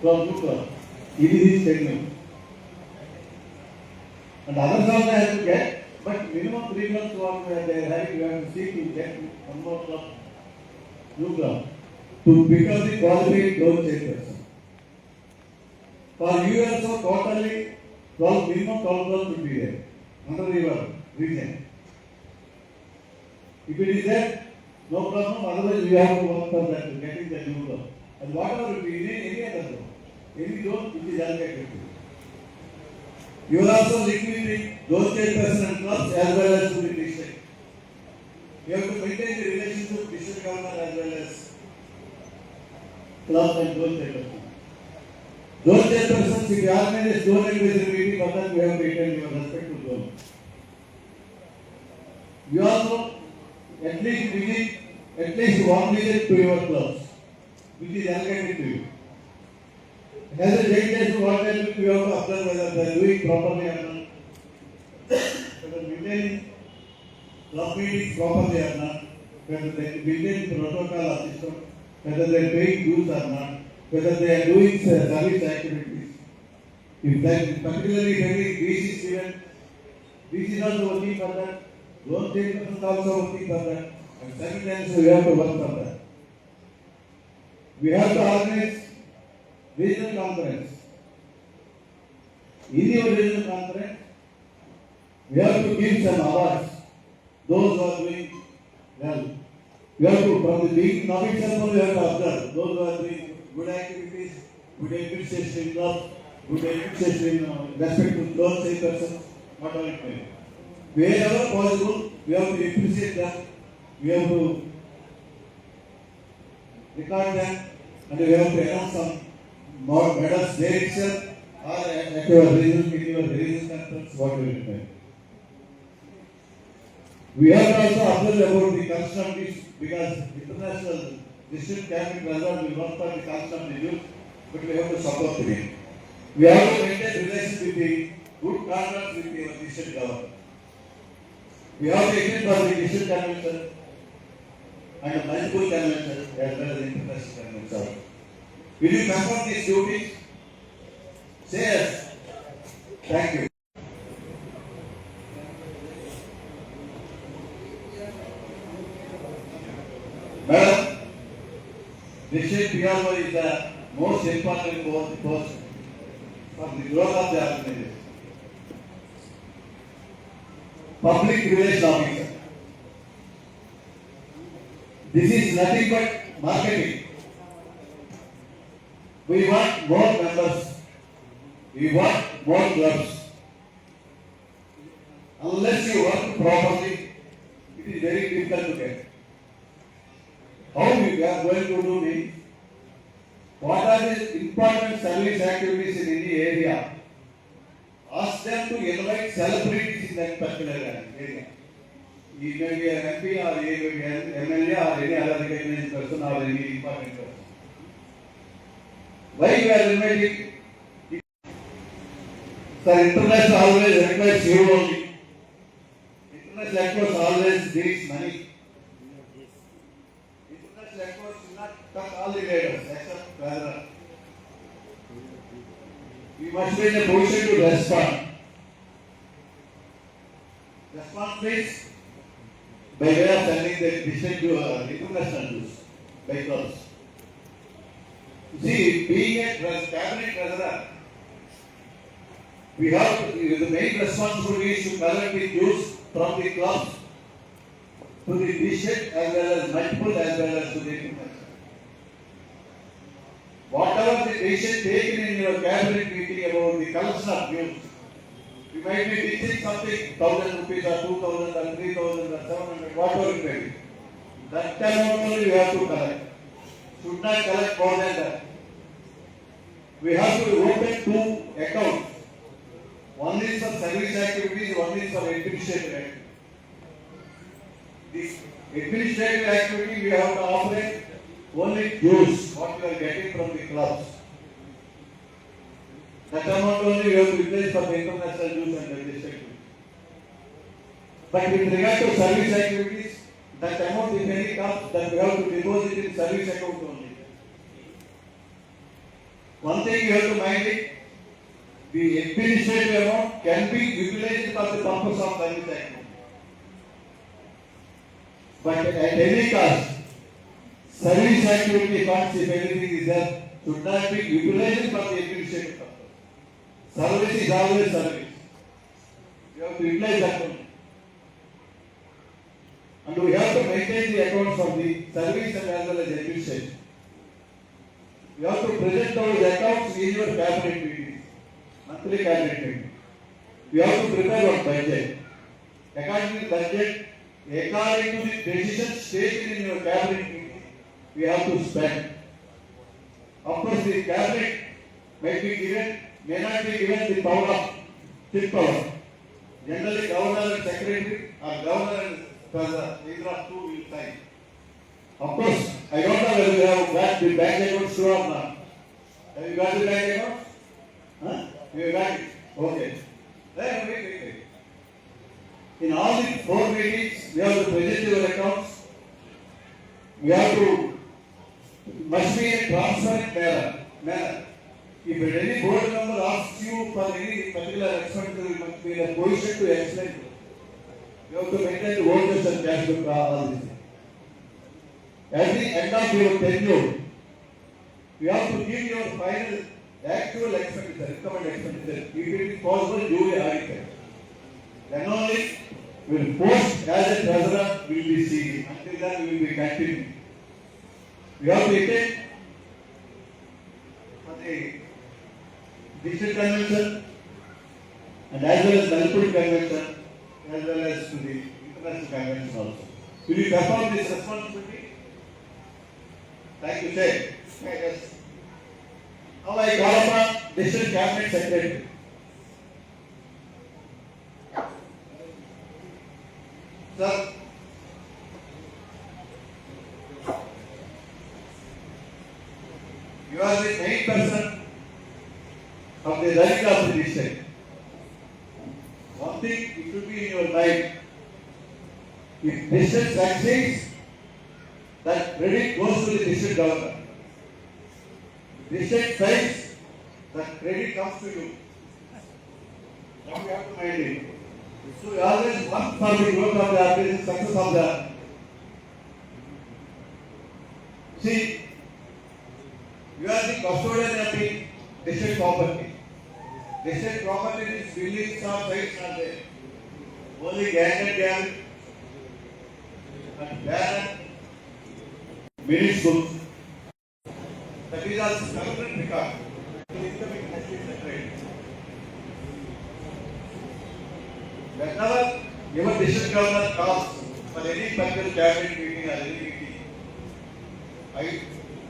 from new club. It is his technique. And others also have to get, but minimum 3 clubs what they are having, you have to see to get one more club, new club, to become the qualified goal chairperson. For you also totally 12, minimum 12 clubs should be there under your region. If it is there, no problem, otherwise we have to work for that, getting the new club. And whatever it is, any other zone, any zone which is allocated to you. You will also liquidate those chairperson and clubs as well as to the district. You have to maintain the relationship with district governor as well as clubs and those chairpersons. Those chairpersons, if you organize a zone advisory meeting, for that you have to retain your respective zone. You also at least visit at least one visit to your clubs, which is allocated to you. As a regulation, what I do, you have to observe whether they are doing properly or not, whether maintaining club meetings properly or not, whether they maintain protocol or system, whether they are paying dues or not, whether they are doing service activities. If that is particularly heavy BC event, BC is also working for that, those chairpersons is also working for that, and simultaneously we have to work for that. We have to organize regional conference. In your regional conference, we have to give some awards. Those who are doing well. We have to, from the beginning, now itself, we have to observe those who are doing good activities, good administration in clubs, good administration in respect to those chairpersons, whatever it may be. Wherever possible, we have to appreciate them, we have to record them, and we have to announce some more medals there itself or at your regional conference, whatever it may be. We have to also observe about the construction of this because international district cabinet president will work for the construction of the youth, but we have to support them. We have to maintain relations with the good contracts with the district government. We have to attend for the district convention and multiple conventions as well as international conventions. Will you perform these duties? Say yes. Thank you. Madam, district PRO is the most important post for the growth of the organization. Public relations officer. This is nothing but marketing. We want more members. We want more clubs. Unless you work properly, it is very difficult to get. How we are going to do this? What are the important service activities in any area? Ask them to invite celebrities in that particular area. He may be an MP or he may be an MLA or any other recognized person or any important person. Why we are inviting? Sir, international always requires you only. International efforts always needs money. International efforts do not touch all the leaders except Canada. We must be in a position to respond. Response means by way of sending the district to international dues by clubs. See, being a cabinet treasurer, we have the main responsibility is to collect the dues from the clubs to the district as well as multiple as well as to the international. Whatever the decision taken in your cabinet meeting about the collection of dues, you might be teaching something 1,000 rupees or 2,000 or 3,000 or 700, whatever it may be. That time only you have to collect. Should not collect more than that. We have to open two accounts. One is for service activities, one is for administrative activities. The administrative activity we have to operate only dues, what you are getting from the clubs. That amount only we have to replace for the international dues and the district. But with regard to service activities, that amount if any comes, that we have to deposit in service account only. One thing you have to mind it, the administrative amount can be utilized for the purpose of service activity. But at any cost, service activity funds, if anything is there, should not be utilized for the administrative purpose. Service is always service. You have to utilize that only. And we have to maintain the accounts of the service and as well as administration. You have to present those accounts in your cabinet meetings, monthly cabinet meeting. You have to prepare your budget. According to the budget, according to the decisions taken in your cabinet meeting, we have to spend. Of course, the cabinet may not be given the power of fifth power. Generally, governor and secretary or governor and president, either of two will sign. Of course, I don't know whether you have got the bank account true or not. Have you got the bank account? Huh? You got it? Okay. Then wait. In all the 4 meetings, we have to present your accounts. We have to, must be in a transparent manner. If any board member asks you for any particular expenditure, you must be in a position to explain. You have to maintain the voters and cash book all this. At the end of your tenure, you have to give your final actual expenditure, recommended expenditure. If it is possible, duly audited. Then only will post as a treasurer will be seen. Until then, we will be continuing. We have to attend for the district convention and as well as Nalpur convention, as well as to the international convention also. Will you perform this responsibility? Thank you, sir. Yes. Now I call upon District Cabinet Secretary. Sir, you are the main person of the right of the district. One thing it should be in your mind. If district succeeds, that credit goes to the district governor. District fails, that credit comes to you. Now you have to mind it. So you always work for the growth of the organization, success of the. See, you are the custodian of the district property. District property is buildings or sites are there. Only gang and gang and banner, minutes books. That is also government record. Whenever your district governor calls for any particular cabinet meeting or any meeting,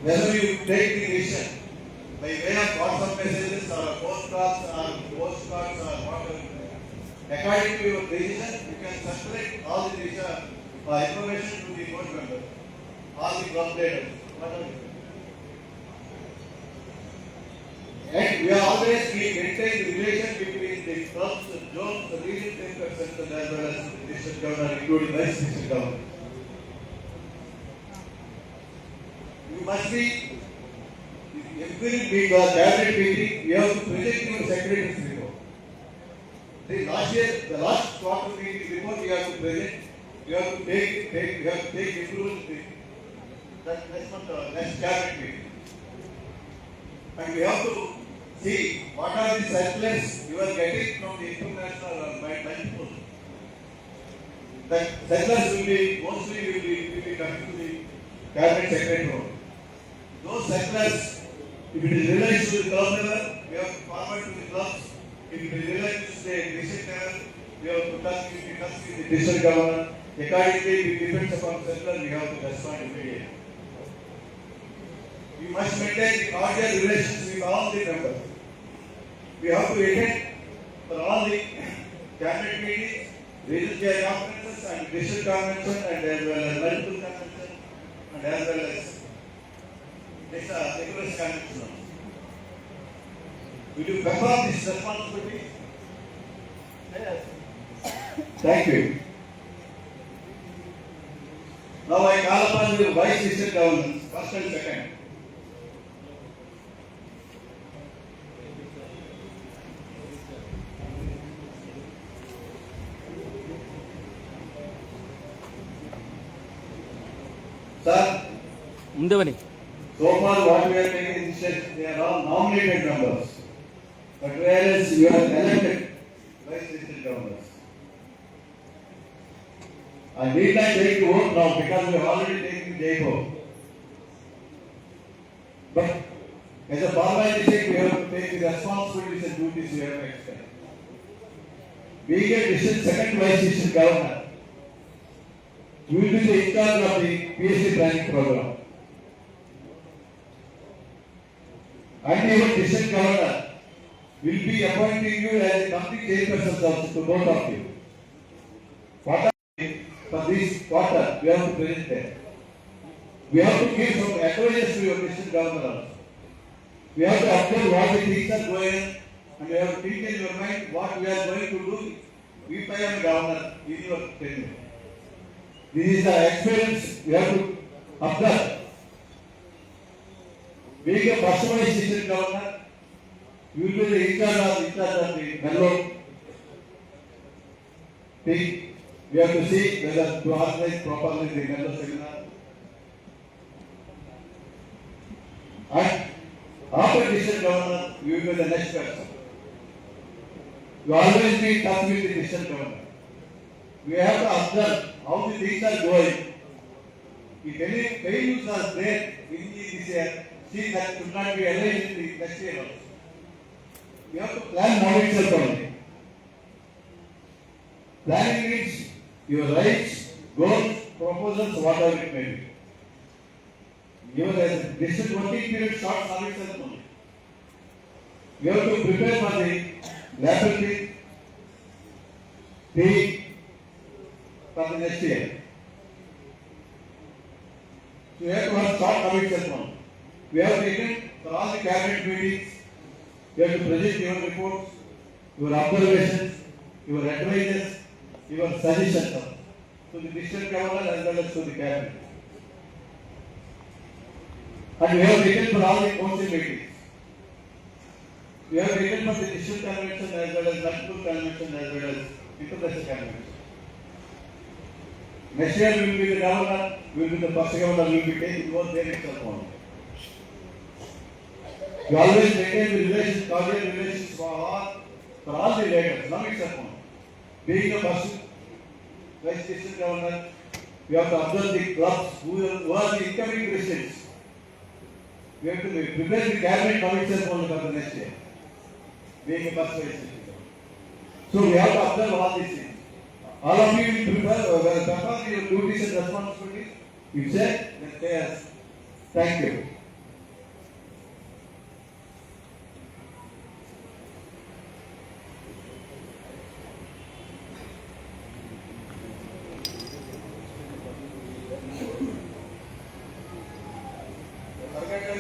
whether you take the decision by way of WhatsApp messages or postcards or whatever, according to your decision, you can circulate all the decision information to the board members, all the club leaders, whatever. And we are always maintain the relation between the clubs, zones, the region centers, as well as the district governor, including vice district governor. You must be, every meeting or cabinet meeting, you have to present your secretary's report. The last quarter meeting report you have to present, you have to take approval next cabinet meeting. And we have to see what are the circulars you are getting from the international or multiple. The circulars will be mostly coming to the cabinet secretary. Those circulars, if it is related to the club level, we have to forward to the clubs. If it is related to the district level, we have to touch with the district governor. Accordingly, it depends upon circular, we have to respond immediately. We must maintain the cordial relations with all the members. We have to attend for all the cabinet meetings, regional conferences and district convention and as well as multiple convention and as well as Nicholas convention. Will you perform this responsibility? Yes. Thank you. Now I call upon the vice district governors, first and second. ముందే బని. So far, what we are taking is that they are all nominated members, but whereas you are elected vice president governors. I need not take the vote now because we have already taken the vote. But as a parliamentary state, we have to take the responsibilities and duties we have to extend. Being a district second vice president governor, you will be the in charge of the PhD training program. And even district governor will be appointing you as a company chairperson also to both of you. What for this quarter we have to present there. We have to give some advice to your district governor also. We have to observe what the things are going and we have to think in your mind what we are going to do if I am governor in your tenure. This is the experience we have to observe. Being a first vice district governor, you will be the in charge of the Mellow thing. We have to see whether to organize properly the Mellow seminar. And after district governor, you will be the next person. You always be in touch with the district governor. We have to observe how the things are going. If any failures are there in this year, see that should not be arranged in the next year also. We have to plan now itself only. Planning means your rights, goals, proposals, whatever it may be. Your district working period starts now itself only. You have to prepare for the laboratory, for the next year. So you have to have start now itself only. We have taken for all the cabinet meetings, you have to present your reports, your observations, your advices, your suggestions to the district governor as well as to the cabinet. And we have taken for all the council meetings. We have taken for the district convention as well as national convention as well as international convention. Next year we will be the governor, we will be the first governor, we will be taking over there itself only. You always maintain the relations, cordial relations for all the leaders, not itself only. Being a first vice district governor, you have to observe the clubs who are the incoming presidents. We have to prepare the cabinet now itself only for the next year. Being a first vice district governor. So we have to observe all these things. All of you will prepare your duties and responsibilities. You said, then say yes. Thank you.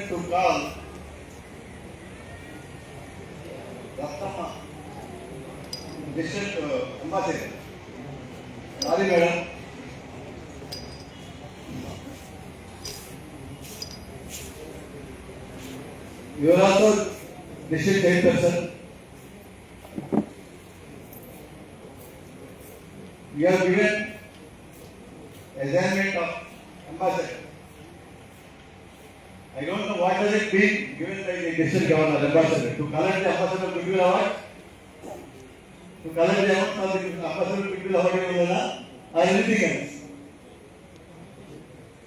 To call Ratnamma, district ambassador. Sorry, madam. You are also district chairperson. You have given assignment of ambassador. I don't know what does it mean given by the district governor ambassador. To collect the ambassador goodwill award? To collect the amount of the ambassador goodwill award or anything else?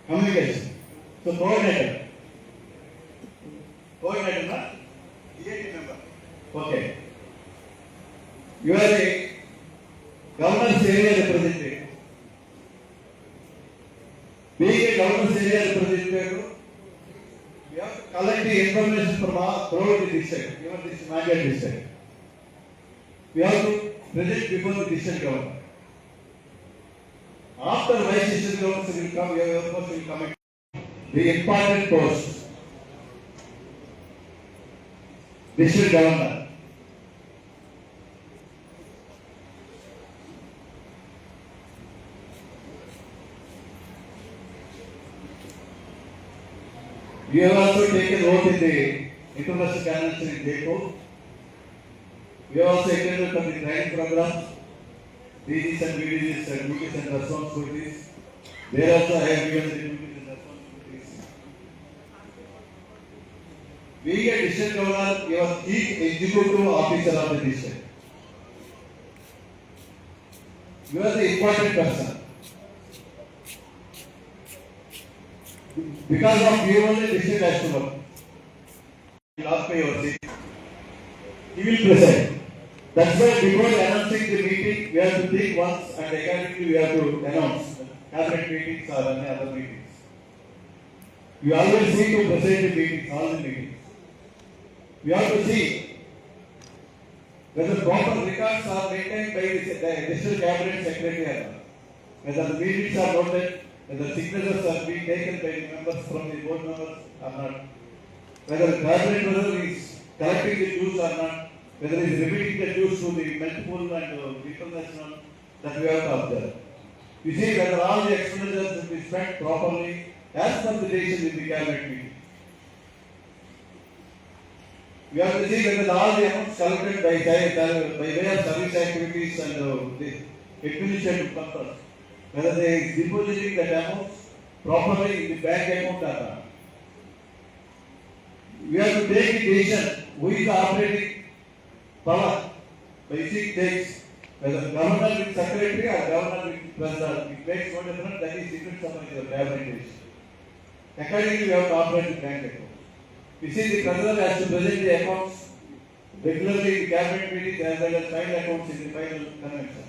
Communication. So coordinator. Coordinator, not? EAT member. Okay. You are a governor's area representative. Being a governor's area representative, we have to collect the information from throughout the district, even this Mandya district. We have to present before the district governor. After vice district governor will come, your post will come in. The important post, district governor. We have also taken oath in the international convention in Jaipur. We have also attended for the training program, DGs and VDGs and duties and responsibilities. There also I have given the duties and responsibilities. being a district governor, you are chief executive officer of the district. You are the important person. Because of you only district has to work. You ask me your seat. He will present. That's why before announcing the meeting, we have to think once and accordingly we have to announce cabinet meetings or any other meetings. We always see to present the meetings, all the meetings. We have to see whether proper records are maintained by the district cabinet secretary or not. Whether the meetings are noted, whether signatures are being taken by the members from the board members or not. Whether the cabinet is collecting the dues or not. Whether it is repeating the dues to the multiple and international, that we have to observe. You see whether all the expenditures will be spent properly as per the decision in the cabinet meeting. We have to see whether all the amounts collected by way of service activities and the administrative purpose, whether they are depositing that amounts properly in the bank account or not. We have to take the decision who is the operating power. Basic takes whether governor with secretary or governor with president. It makes no difference. That is secret summary of the cabinet decision. Accordingly, we have to operate the bank account. You see, the president has to present the accounts regularly in the cabinet meetings as well as final accounts in the final convention.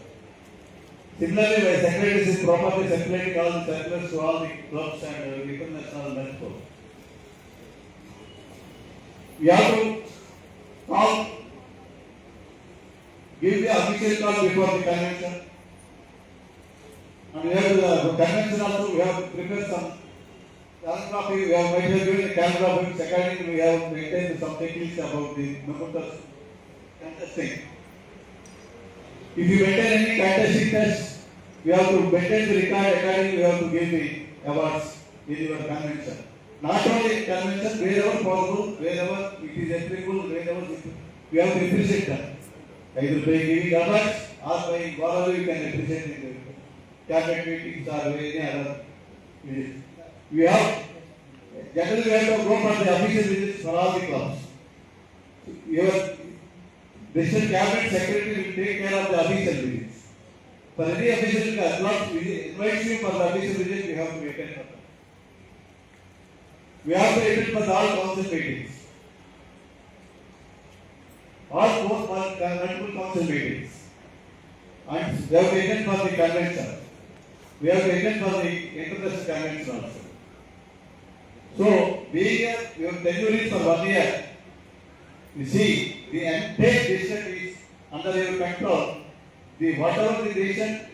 Similarly, by secretaries is properly circulating all the circulars to all the clubs and international network. We have to call, give the official call before the convention. And we have to, the convention also, we have to prepare some calligraphy. We have might have given the calligraphy. Secondly, we have maintained some techniques about the members contesting. If you maintain any contesting test, we have to maintain the record. Accordingly, we have to give the awards in your convention. Not only convention, wherever possible, wherever it is applicable, wherever we have to represent them. Either by giving awards or by whatever you can represent in the cabinet meetings or any other visits. We have generally we have to go for the official visits for all the clubs. Your district cabinet secretary will take care of the official visits. For any official club invites you for the official visit, we have to attend for them. We have to attend for all council meetings. All multiple council meetings. And we have to attend for the convention. We have to attend for the international convention also. So, being your tenure is for 1 year, you see, the entire district is under your control. The whatever the decision,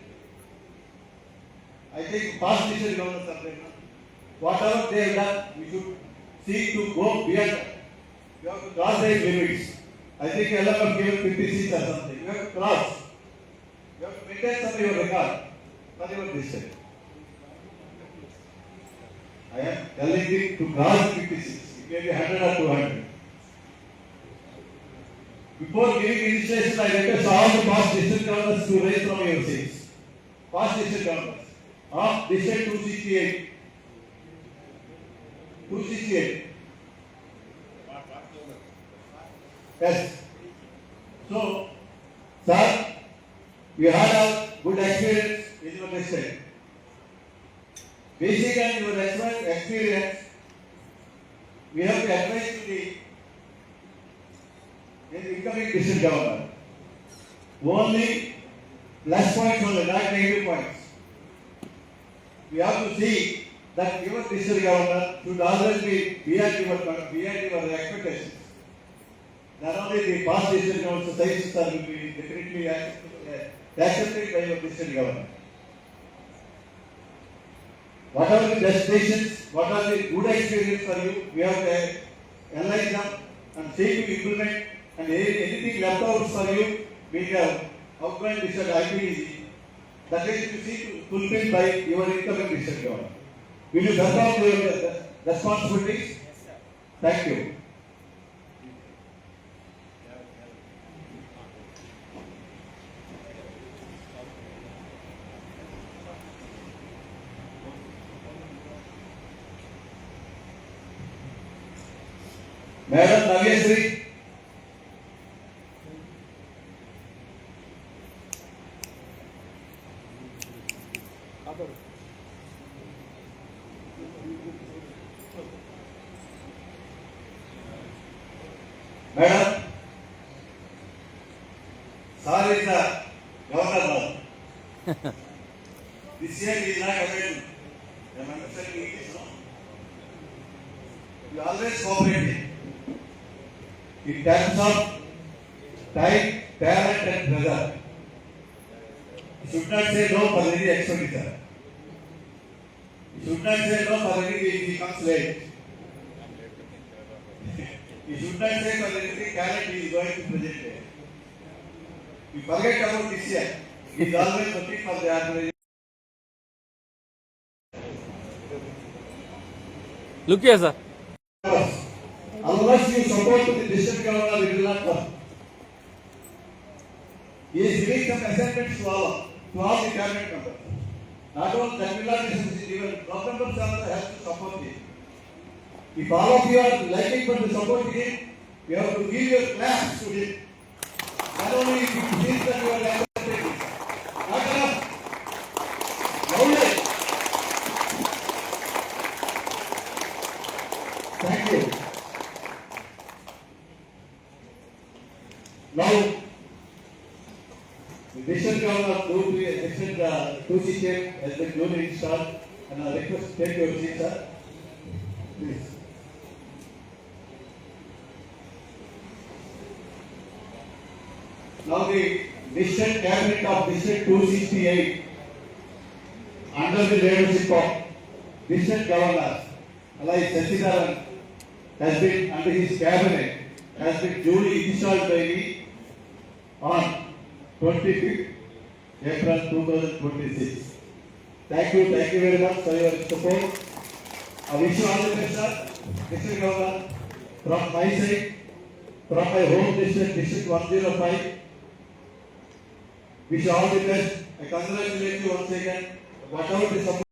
I think past district governors are there. Whatever they have done, we should seek to go beyond. You have to cross their limits. I think Allah have given 56 or something. You have to cross. You have to maintain some of your record for your district. I am telling you to cross 56. It may be 100 or 200. Before giving initiation, I request all the past district governors to raise from your seats. Past district governors. District 268. 268. Yes. So, sir, we had a good experience in your district. Based on your experience, we have to advise to the incoming district governor. Only plus points only, not negative points. We have to see that your district governor should always be beyond your expectations. Not only the past district governor societies will be definitely accepted by your district governor. What are the destinations, what are the good experience for you, we have to analyze them and see to implement, and anything left out for you, we have outlined this at IPDC. That is to see to fulfilled by your incoming district governor. Will you perform your responsibilities? Yes, sir. Thank you. Madam Nagesri. Madam, sorry sir, Governor now. This year he is not available. I am understanding English, no? You always cooperate in terms of time, talent and pressure. You should not say no for any expenditure. You should not say no for anything if he comes late. You should not say for anything talent he is going to present there. You forget about this year. He is always looking for the organization. Look here, sir. Unless you support the district governor, it will not work. He is giving some assignments to all the cabinet members. Not only that will not necessarily, even block members also have to support him. If all of you are liking for the support him, you have to give your claps to him. Not only if you think that you are accepting it. Not enough. Loudly. Thank you. Now, the district governor of district 2CTM has been duly installed, and I request to take your seat, sir. Please. Now the district cabinet of district 268 under the leadership of district governor Alai Sachidharan has been under his cabinet has been duly installed by me on 25th April 2026. Thank you very much for your support. I wish you all the best, sir. District governor, from my side, from my home district, district 105. Wish you all the best. I congratulate you once again. Whatever the support